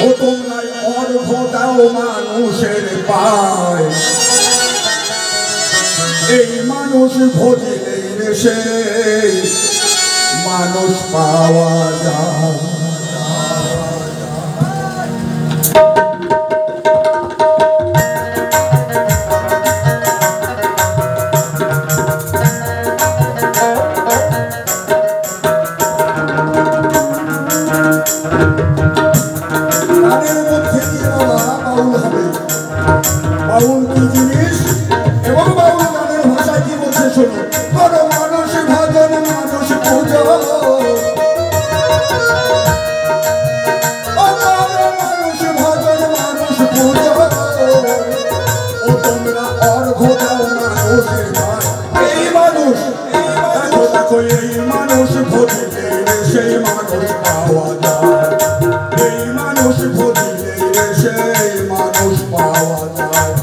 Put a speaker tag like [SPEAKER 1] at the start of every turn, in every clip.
[SPEAKER 1] ও তোমরা অর্ঘ দাও মানুষের পায়, এই মানুষ ভজিলেই রে সেই মানুষ পাওয়া যায়। বাউল কি জিনিস এবং বাউল গানের ভাষায় কি বলছে শোনো। করো মানুষ ভজন মানুষ পুজো, মানুষ ভজন মানুষ পুজো, ও তোমরা অর্ঘ দাও মানুষের ভাই, এই মানুষ দেখো দেখো এই মানুষ ভজিলে সেই মানুষ পাওয়া যায়, এই মানুষ ভজিলে সেই মানুষ পাওয়া যায়।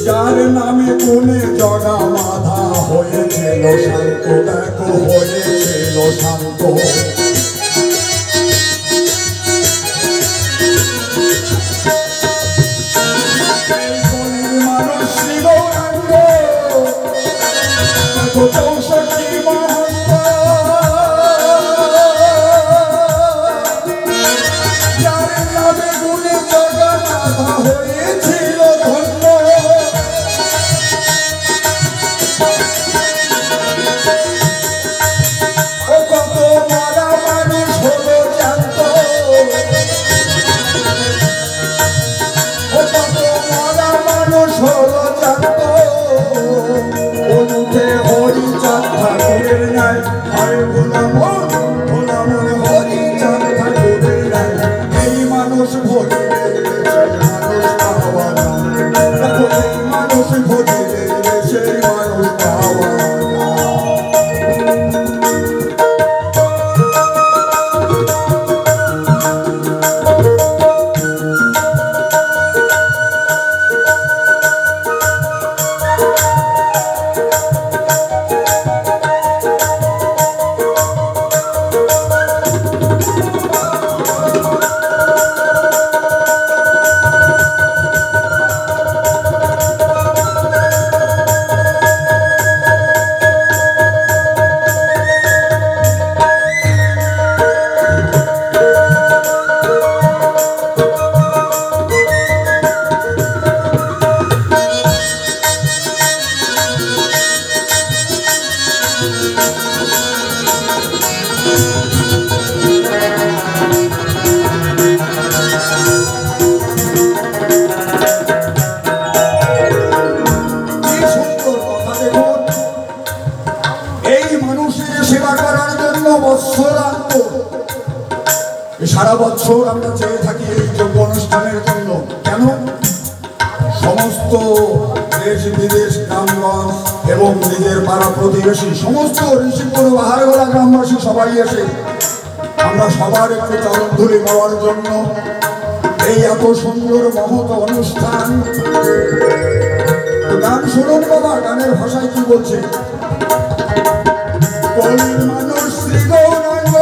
[SPEAKER 1] যার নামে কোনে জগা বাধা হয়েছিল শান্ত, দেখো হয়েছিল শান্ত, মানুষ শ্রী গৌরাঙ্গ দেখো 64 মহন্ত, যার নামে কোনে জগা বাধা হয়েছিল ধন্য, হরিচাঁদ ঠাকুরের নাই হয় ভোলা মন হরিচাঁদ ঠাকুরের নাই, এই মানুষ ভজিলে সেই মানুষ পাওয়া যায়, দেখো এই মানুষ ভজিলে সেই মানুষ পাওয়া যায়। সারা বছর আমরা চেয়ে থাকি এই যোগ্য অনুষ্ঠানের জন্য। কেন? সমস্ত দেশ বিদেশ গ্রামগঞ্জ এবং নিজের পাড়া প্রতিবেশী সমস্ত ঋষিপুর বাহারগোলা গ্রামবাসী সবাই এসে আমরা সবার একটু চরণধুলি পাওয়ার জন্য এই এত সুন্দর মহৎ অনুষ্ঠান। গান শুনুন বাবা, গানের ভাষায় কি বলছে। মানুষ শ্রী গৌরাঙ্গ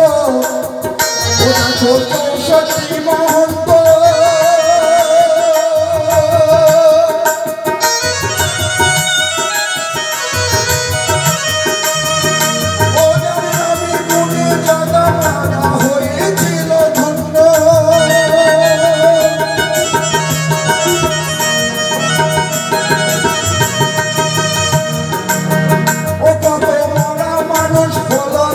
[SPEAKER 1] সত্যি মহন্ত, হয়েছিল ধন্য, ও কত মরা মানুষ হলো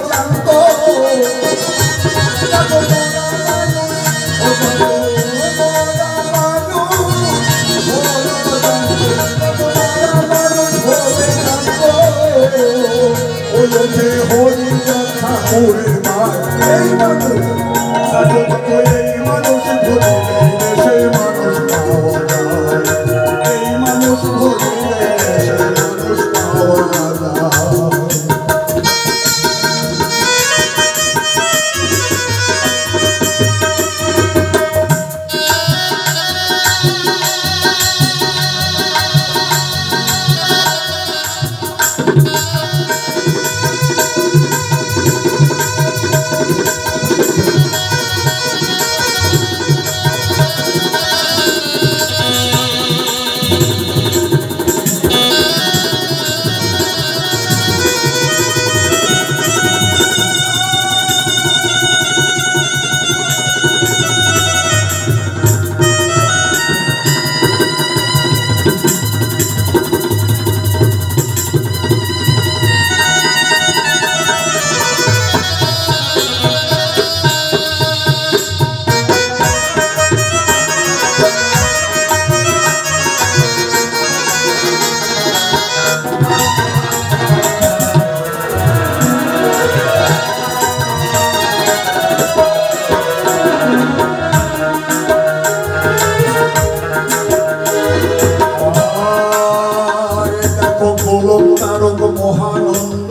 [SPEAKER 1] গোলক তারক মহানন্দ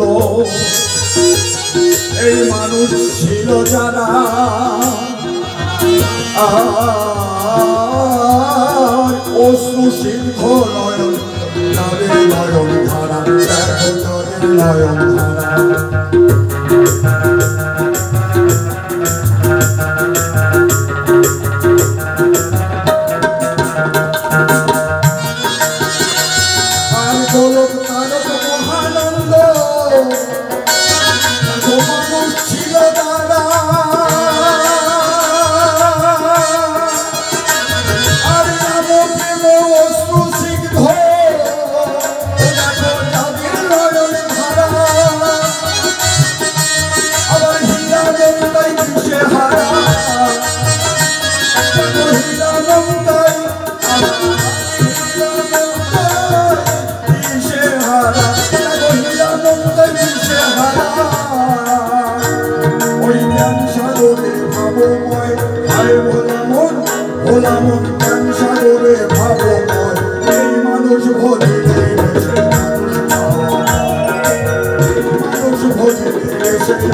[SPEAKER 1] এই মানুষ ছিল যারা অশ্রু সিদ্ধ নয়ন তাদের নয়ন ধারা দেখো তাদের নয়ন ধারা আর গোলক তারক মহানন্দ মানুষ ছিল তারা আর নাম প্রেম অশ্রু সিদ্ধ দেখো তাদের নয়ন ধারা আবার হীরানন্দাই দিশে হারা হীরানন্দাই দিশে হারা হীরানন্দাই দিশে হারা ওই জ্ঞান সাগরে ভাবময় আয় ভোলামন ভোলামন জ্ঞান সাগরে ভাবময় এই মানুষ ভজিলে সেই মানুষ ভজিলে সেই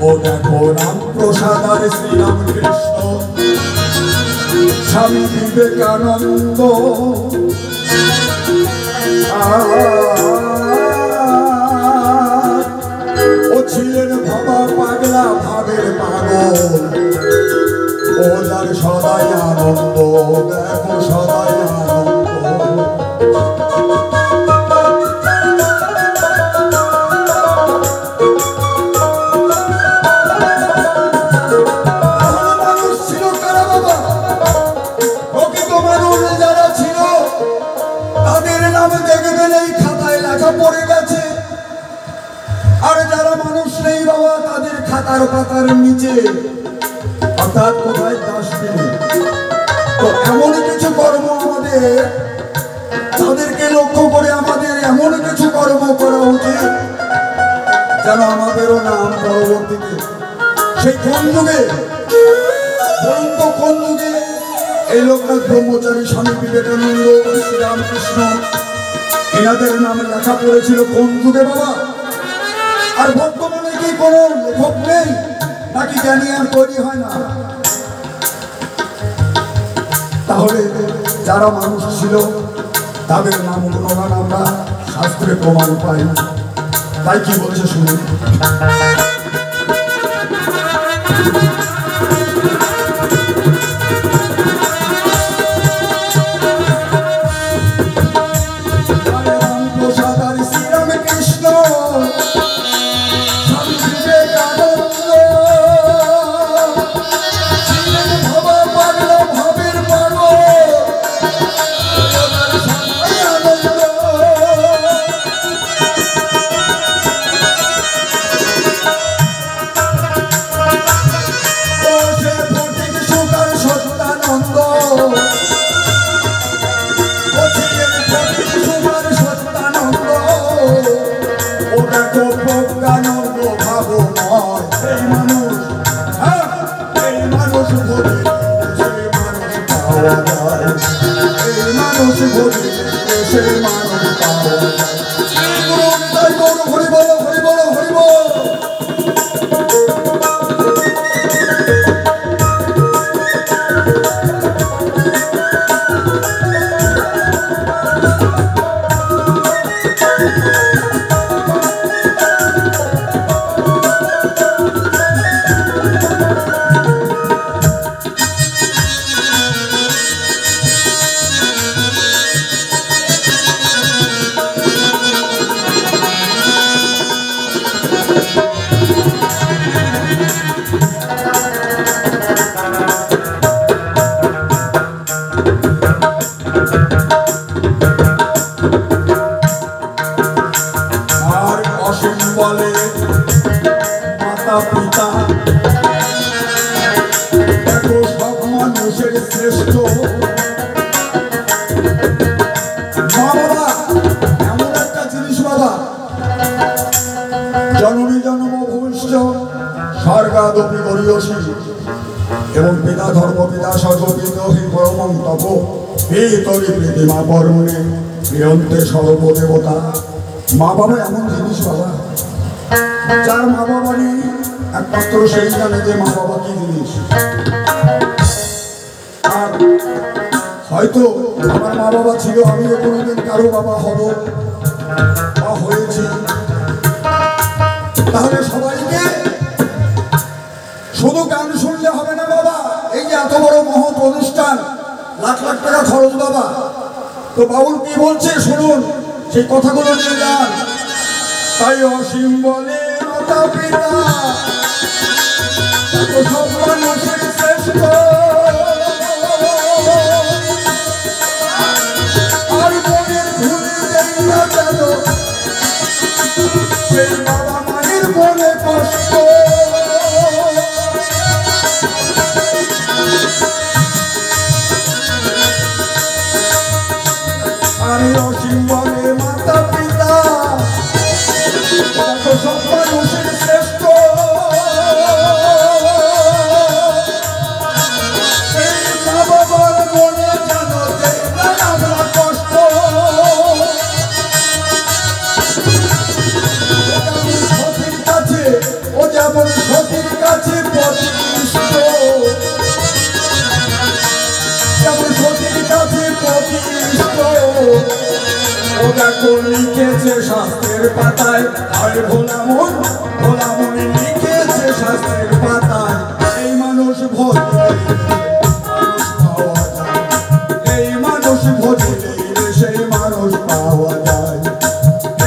[SPEAKER 1] ও দেখো রামপ্রসাদ আর শ্রীরামকৃষ্ণ স্বামী বিবেকানন্দ ও ছিলেন ভাবা পাগলা ভাবের পাগল ও যার সদাই আনন্দ দেখো সদাই আনন্দ পড়ে গেছে আর যারা মানুষ নেই বাবা তাদের খাতার পাতার নিচে অর্থাৎ কোথায় ডাস্টবিনে তো এমন কিছু কর্ম আমাদের তাদেরকে লক্ষ্য করে আমাদের এমন কিছু কর্ম করা উচিত যেন আমাদেরও নাম পরবর্তীতে সেই কোন যুগে বলুন তো কোন যুগে এই লোকনাথ ব্রহ্মচারী স্বামী বিবেকানন্দ শ্রীরামকৃষ্ণ এনাদের নামে লেখা পড়েছিল কোন যুগে বাবা আর বর্তমানে কি কোনো লেখক নেই নাকি জ্ঞানী আর তৈরি হয় না তাহলে যারা মানুষ ছিল তাদের নাম গুণগান আমরা শাস্ত্রে প্রমাণ পাই তাই কি বলছে শুনুন মানুষের শ্রেষ্ঠ। মা বাবা এমন একটা জিনিস বাবা, জননী জন্ম ভবিষ্য স্বর্গাদপি গরিয়সী, এবং পিতা ধর্ম পিতা সর্বপিতহি পরমং তপ পিতরি প্রীতিমা পরমনে প্রিয়ন্তে সর্বদেবতা। মা বাবা এমন জিনিস বাবা, যার মা বাবা নেই একমাত্র সেই জানে যে মা বাবা কি জিনিস। আর হয়তো আমার মা বাবা ছিল, আমি কোনোদিন কারো বাবা হব বা হয়েছি, তাহলে সবাইকে শুধু গান শুনলে হবে না বাবা। এই যে এত বড় মহৎ অনুষ্ঠান, লাখ লাখ টাকা খরচ বাবা, তো বাউল কি বলছে শুনুন, সেই কথাগুলো নিয়ে যান। তাই অসীম বলে মাতা পিতা সব মানুষের শ্রেষ্ঠ, আর মনের ভুলে দেই না যেন সেই বাবা মায়ের মনে কষ্ট। আর অসীম বলে মাতা পিতা সব মানুষের শ্রেষ্ঠ, সেই মা বাবার মনে যেন দেই না আমরা কষ্ট। সতীর কাছে ও যেমন সতীর কাছে প্রতিষ্ঠিত, যেমন সতীর কাছে প্রতিষ্ঠিত, ওরা কোন লিখেছে শাস্ত্রের পাতায়, আর ভোলামন ভোলামন লিখেছে শাস্ত্রের পাতায়। এই মানুষ ভজলে মানুষ পাওয়া যায়, এই মানুষ ভজলে সেই মানুষ পাওয়া যায়,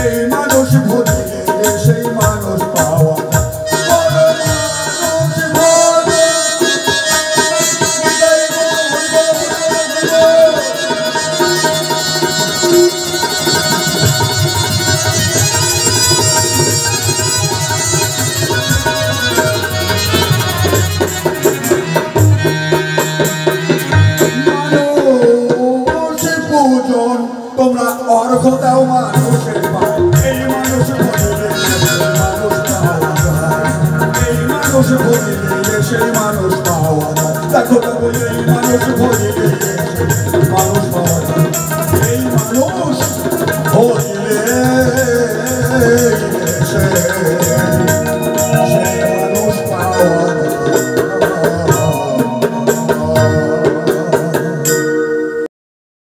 [SPEAKER 1] এই মানুষ ভজলে সেই মানুষ পাওয়া যায়। তোমরা অর্ঘ দাও মানুষের পায়, এই মানুষ ভজিলে মানুষ পাওয়া যায়, এই মানুষ ভজিলে সেই মানুষ পাওয়া যায়। দেখো দেখো এই মানুষ ভজিলে মানুষ পাওয়া যায়, এই মানুষ